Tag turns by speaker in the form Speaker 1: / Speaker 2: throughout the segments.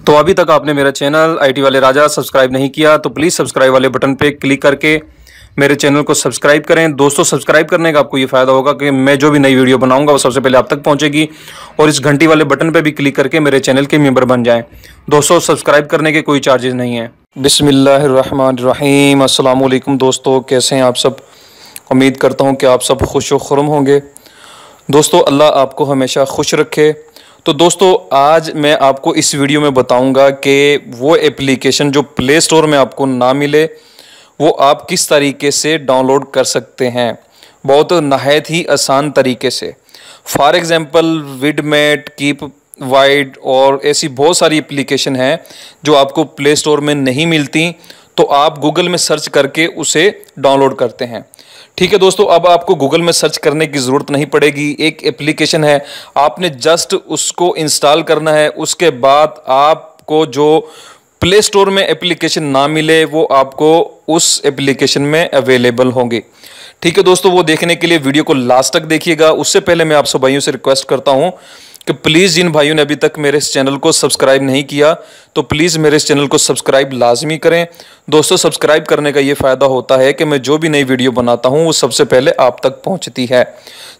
Speaker 1: तो अभी तक आपने मेरा चैनल आईटी वाले राजा सब्सक्राइब नहीं किया तो प्लीज़ सब्सक्राइब वाले बटन पे क्लिक करके मेरे चैनल को सब्सक्राइब करें। दोस्तों, सब्सक्राइब करने का आपको ये फ़ायदा होगा कि मैं जो भी नई वीडियो बनाऊंगा वो सबसे पहले आप तक पहुंचेगी, और इस घंटी वाले बटन पे भी क्लिक करके मेरे चैनल के मेंबर बन जाएं। दोस्तों, सब्सक्राइब करने के कोई चार्जेस नहीं है। बिस्मिल्लाहिर्रहमानिर्रहीम। अस्सलाम वालेकुम दोस्तों, कैसे हैं आप सब? उम्मीद करता हूँ कि आप सब खुश व खुर्म होंगे। दोस्तों, अल्लाह आपको हमेशा खुश रखे। तो दोस्तों, आज मैं आपको इस वीडियो में बताऊंगा कि वो एप्लीकेशन जो प्ले स्टोर में आपको ना मिले वो आप किस तरीके से डाउनलोड कर सकते हैं, बहुत नहायत ही आसान तरीके से। For example Vidmate, keep wide और ऐसी बहुत सारी एप्लीकेशन हैं जो आपको प्ले स्टोर में नहीं मिलती, तो आप गूगल में सर्च करके उसे डाउनलोड करते हैं। ठीक है दोस्तों, अब आपको गूगल में सर्च करने की ज़रूरत नहीं पड़ेगी। एक एप्लीकेशन है, आपने जस्ट उसको इंस्टॉल करना है। उसके बाद आपको जो प्ले स्टोर में एप्लीकेशन ना मिले वो आपको उस एप्लीकेशन में अवेलेबल होंगे। ठीक है दोस्तों, वो देखने के लिए वीडियो को लास्ट तक देखिएगा। उससे पहले मैं आप सब भाइयों से रिक्वेस्ट करता हूं कि प्लीज़ जिन भाइयों ने अभी तक मेरे इस चैनल को सब्सक्राइब नहीं किया तो प्लीज़ मेरे इस चैनल को सब्सक्राइब लाजमी करें। दोस्तों, सब्सक्राइब करने का ये फ़ायदा होता है कि मैं जो भी नई वीडियो बनाता हूँ वो सबसे पहले आप तक पहुँचती है।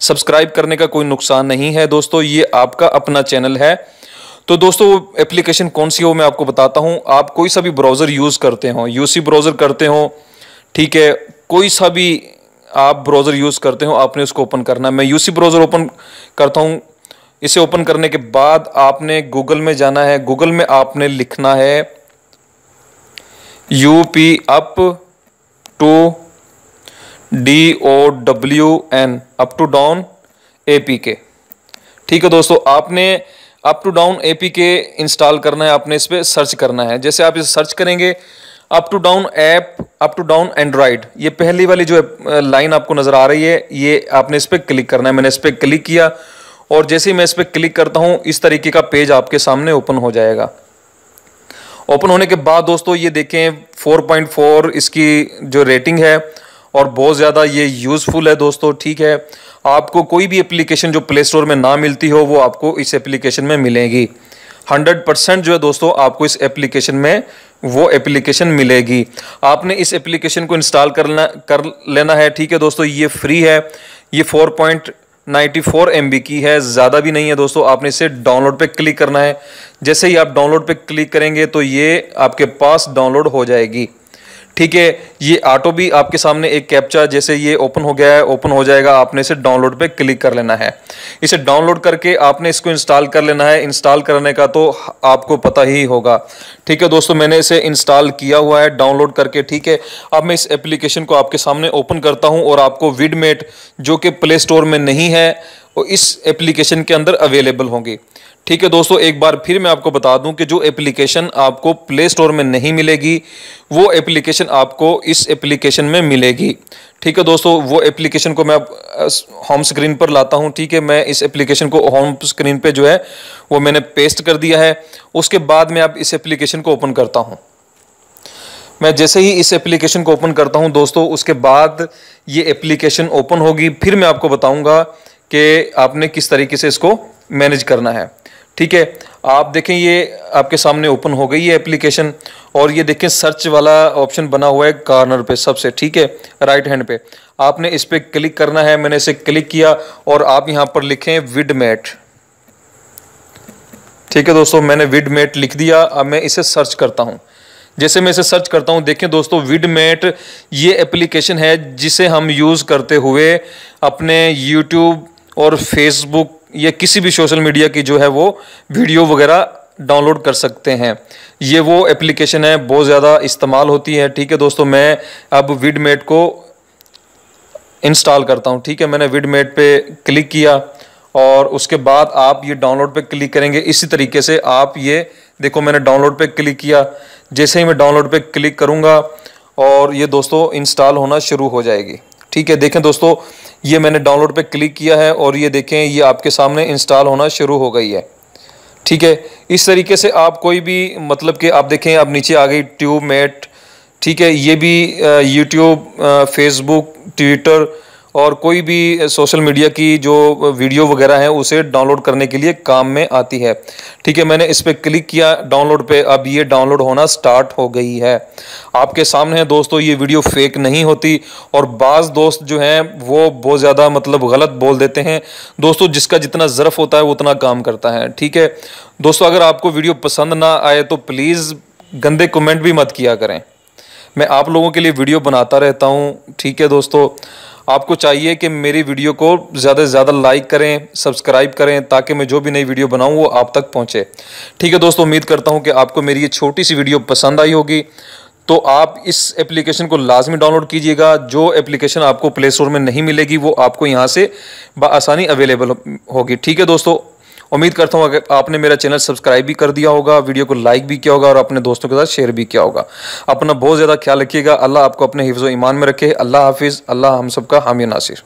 Speaker 1: सब्सक्राइब करने का कोई नुकसान नहीं है दोस्तों, ये आपका अपना चैनल है। तो दोस्तों, एप्लीकेशन कौन सी हो मैं आपको बताता हूँ। आप कोई सा भी ब्राउज़र यूज़ करते हो, यूसी ब्राउज़र करते हो, ठीक है, कोई सा भी आप ब्राउज़र यूज़ करते हो, आपने उसको ओपन करना है। मैं यूसी ब्राउज़र ओपन करता हूँ। इसे ओपन करने के बाद आपने गूगल में जाना है। गूगल में आपने लिखना है UP up to DOWN up to down APK। ठीक है दोस्तों, आपने up to down APK install करना है, आपने इस पर सर्च करना है। जैसे आप इसे सर्च करेंगे, up to down app, up to down android, ये पहली वाली जो लाइन आपको नज़र आ रही है, ये आपने इस पर क्लिक करना है। मैंने इस पर क्लिक किया और जैसे ही मैं इस पर क्लिक करता हूँ इस तरीके का पेज आपके सामने ओपन हो जाएगा। ओपन होने के बाद दोस्तों ये देखें 4.4 इसकी जो रेटिंग है और बहुत ज़्यादा ये यूज़फुल है दोस्तों। ठीक है, आपको कोई भी एप्लीकेशन जो प्ले स्टोर में ना मिलती हो वो आपको इस एप्लीकेशन में मिलेगी। 100% जो है दोस्तों आपको इस एप्लीकेशन में वो एप्लीकेशन मिलेगी। आपने इस एप्लीकेशन को इंस्टॉल कर लेना है। ठीक है दोस्तों, ये फ्री है, ये 4.94 MB की है, ज़्यादा भी नहीं है दोस्तों। आपने इसे डाउनलोड पे क्लिक करना है। जैसे ही आप डाउनलोड पे क्लिक करेंगे तो ये आपके पास डाउनलोड हो जाएगी। ठीक है, ये ऑटो भी आपके सामने एक कैप्चा, जैसे ये ओपन हो गया है, ओपन हो जाएगा। आपने इसे डाउनलोड पे क्लिक कर लेना है। इसे डाउनलोड करके आपने इसको इंस्टॉल कर लेना है। इंस्टॉल करने का तो आपको पता ही होगा। ठीक है दोस्तों, मैंने इसे इंस्टॉल किया हुआ है डाउनलोड करके। ठीक है, अब मैं इस एप्लीकेशन को आपके सामने ओपन करता हूं और आपको विडमेट जो कि प्ले स्टोर में नहीं है वो इस एप्लीकेशन के अंदर अवेलेबल होंगी। ठीक है दोस्तों, एक बार फिर मैं आपको बता दूं कि जो एप्लीकेशन आपको प्ले स्टोर में नहीं मिलेगी वो एप्लीकेशन आपको इस एप्लीकेशन में मिलेगी। ठीक है दोस्तों, वो एप्लीकेशन को मैं होम स्क्रीन पर लाता हूं। ठीक है, मैं इस एप्लीकेशन को होम स्क्रीन पे जो है वो मैंने पेस्ट कर दिया है। उसके बाद मैं अब इस एप्लीकेशन को ओपन करता हूं। मैं जैसे ही इस एप्लीकेशन को ओपन करता हूं दोस्तों, उसके बाद ये एप्लीकेशन ओपन होगी। फिर मैं आपको बताऊंगा कि आपने किस तरीके से इसको मैनेज करना है। ठीक है, आप देखें ये आपके सामने ओपन हो गई है एप्लीकेशन, और ये देखें सर्च वाला ऑप्शन बना हुआ है कॉर्नर पे सबसे, ठीक है, राइट हैंड पे। आपने इस पर क्लिक करना है। मैंने इसे क्लिक किया और आप यहाँ पर लिखें विडमेट। ठीक है दोस्तों, मैंने विडमेट लिख दिया। अब मैं इसे सर्च करता हूँ। जैसे मैं इसे सर्च करता हूँ, देखें दोस्तों, विडमेट ये एप्लीकेशन है जिसे हम यूज़ करते हुए अपने यूट्यूब और फेसबुक या किसी भी सोशल मीडिया की जो है वो वीडियो वगैरह डाउनलोड कर सकते हैं। ये वो एप्लीकेशन है, बहुत ज़्यादा इस्तेमाल होती है। ठीक है दोस्तों, मैं अब विडमेट को इंस्टॉल करता हूँ। ठीक है, मैंने विडमेट पे क्लिक किया और उसके बाद आप ये डाउनलोड पे क्लिक करेंगे। इसी तरीके से आप ये देखो, मैंने डाउनलोड पे क्लिक किया। जैसे ही मैं डाउनलोड पे क्लिक करूँगा और ये दोस्तों इंस्टॉल होना शुरू हो जाएगी। ठीक है, देखें दोस्तों, ये मैंने डाउनलोड पे क्लिक किया है और ये देखें ये आपके सामने इंस्टॉल होना शुरू हो गई है। ठीक है, इस तरीके से आप कोई भी मतलब कि आप देखें अब नीचे आ गई ट्यूबमेट। ठीक है, ये भी यूट्यूब, फेसबुक, ट्विटर और कोई भी सोशल मीडिया की जो वीडियो वगैरह है उसे डाउनलोड करने के लिए काम में आती है। ठीक है, मैंने इस पर क्लिक किया डाउनलोड पे, अब ये डाउनलोड होना स्टार्ट हो गई है। आपके सामने है दोस्तों, ये वीडियो फेक नहीं होती। और बाज़ दोस्त जो हैं वो बहुत ज़्यादा मतलब गलत बोल देते हैं। दोस्तों जिसका जितना ज़र्फ होता है वो उतना काम करता है। ठीक है दोस्तों, अगर आपको वीडियो पसंद ना आए तो प्लीज़ गंदे कमेंट भी मत किया करें। मैं आप लोगों के लिए वीडियो बनाता रहता हूँ। ठीक है दोस्तों, आपको चाहिए कि मेरी वीडियो को ज़्यादा से ज़्यादा लाइक करें, सब्सक्राइब करें, ताकि मैं जो भी नई वीडियो बनाऊं वो आप तक पहुंचे। ठीक है दोस्तों, उम्मीद करता हूं कि आपको मेरी ये छोटी सी वीडियो पसंद आई होगी। तो आप इस एप्लीकेशन को लाजमी डाउनलोड कीजिएगा। जो एप्लीकेशन आपको प्ले स्टोर में नहीं मिलेगी वो आपको यहाँ से बआसानी अवेलेबल होगी। ठीक है दोस्तों, उम्मीद करता हूँ अगर आपने मेरा चैनल सब्सक्राइब भी कर दिया होगा, वीडियो को लाइक भी किया होगा और अपने दोस्तों के साथ शेयर भी किया होगा। अपना बहुत ज़्यादा ख्याल रखिएगा। अल्लाह आपको अपने हिफ्ज़ व ईमान में रखे। अल्लाह हाफिज़। अल्लाह हम सबका हामी नासिर।